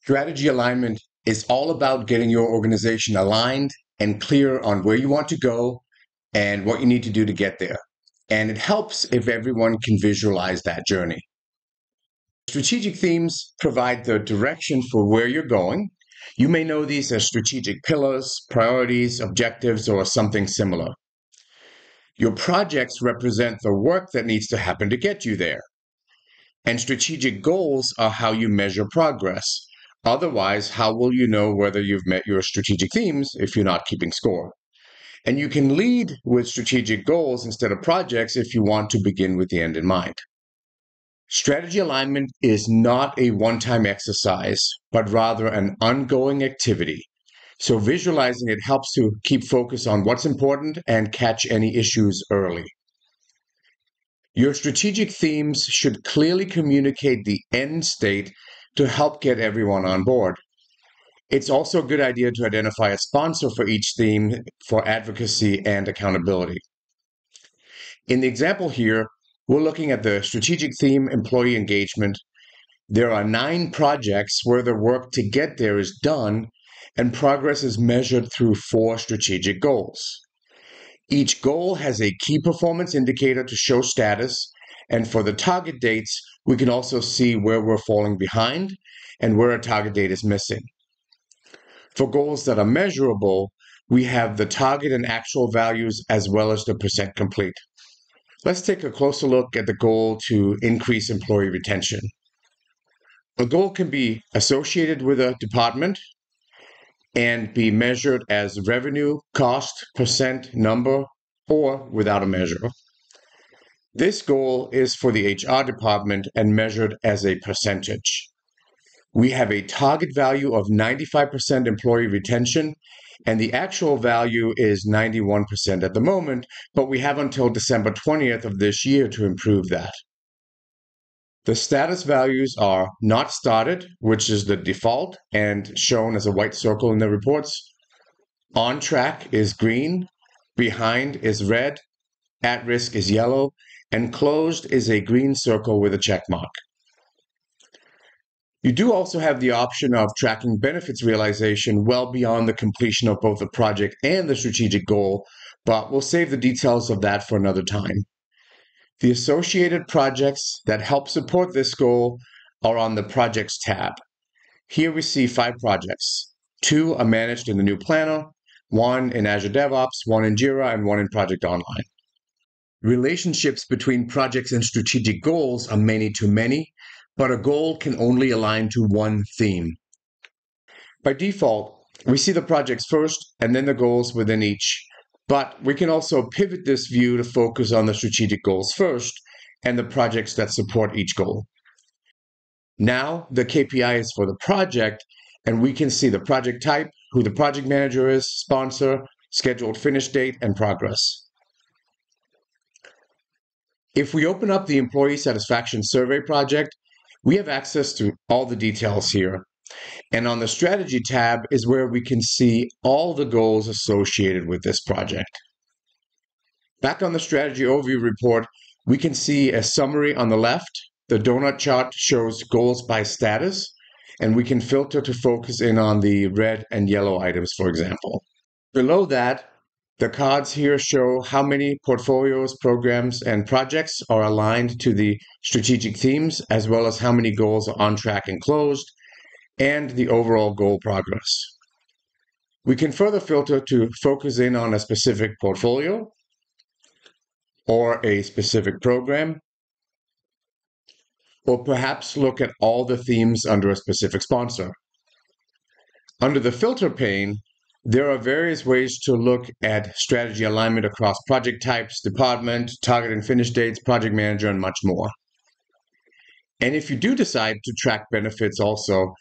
Strategy alignment is all about getting your organization aligned and clear on where you want to go and what you need to do to get there. And it helps if everyone can visualize that journey. Strategic themes provide the direction for where you're going. You may know these as strategic pillars, priorities, objectives, or something similar. Your projects represent the work that needs to happen to get you there. And strategic goals are how you measure progress. Otherwise, how will you know whether you've met your strategic themes if you're not keeping score? And you can lead with strategic goals instead of projects if you want to begin with the end in mind. Strategy alignment is not a one-time exercise, but rather an ongoing activity. So visualizing it helps to keep focus on what's important and catch any issues early. Your strategic themes should clearly communicate the end state to help get everyone on board. It's also a good idea to identify a sponsor for each theme for advocacy and accountability. In the example here, we're looking at the strategic theme employee engagement. There are 9 projects where the work to get there is done, and progress is measured through 4 strategic goals. Each goal has a key performance indicator to show status, and for the target dates, we can also see where we're falling behind and where a target date is missing. For goals that are measurable, we have the target and actual values as well as the percent complete. Let's take a closer look at the goal to increase employee retention. A goal can be associated with a department and be measured as revenue, cost, percent, number, or without a measure. This goal is for the HR department and measured as a percentage. We have a target value of 95% employee retention, and the actual value is 91% at the moment, but we have until December 20th of this year to improve that. The status values are not started, which is the default and shown as a white circle in the reports. On track is green, behind is red, at risk is yellow, and closed is a green circle with a check mark. You do also have the option of tracking benefits realization well beyond the completion of both the project and the strategic goal, but we'll save the details of that for another time. The associated projects that help support this goal are on the Projects tab. Here we see 5 projects. 2 are managed in the new planner, 1 in Azure DevOps, 1 in Jira, and 1 in Project Online. Relationships between projects and strategic goals are many-to-many, but a goal can only align to one theme. By default, we see the projects first and then the goals within each, but we can also pivot this view to focus on the strategic goals first and the projects that support each goal. Now the KPI is for the project, and we can see the project type, who the project manager is, sponsor, scheduled finish date, and progress. If we open up the Employee Satisfaction Survey project, we have access to all the details here. And on the Strategy tab is where we can see all the goals associated with this project. Back on the Strategy Overview report, we can see a summary on the left. The donut chart shows goals by status, and we can filter to focus in on the red and yellow items, for example. Below that, the cards here show how many portfolios, programs, and projects are aligned to the strategic themes, as well as how many goals are on track and closed, and the overall goal progress. We can further filter to focus in on a specific portfolio or a specific program, or perhaps look at all the themes under a specific sponsor. Under the filter pane, there are various ways to look at strategy alignment across project types, department, target and finish dates, project manager, and much more. And if you do decide to track benefits also,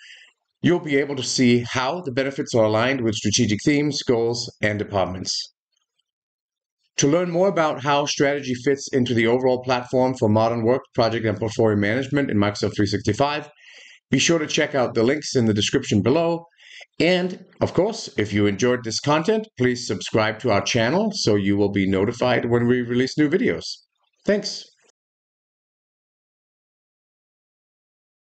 you'll be able to see how the benefits are aligned with strategic themes, goals, and departments. To learn more about how strategy fits into the overall platform for modern work, project, and portfolio management in Microsoft 365, be sure to check out the links in the description below. And, of course, if you enjoyed this content, please subscribe to our channel so you will be notified when we release new videos. Thanks.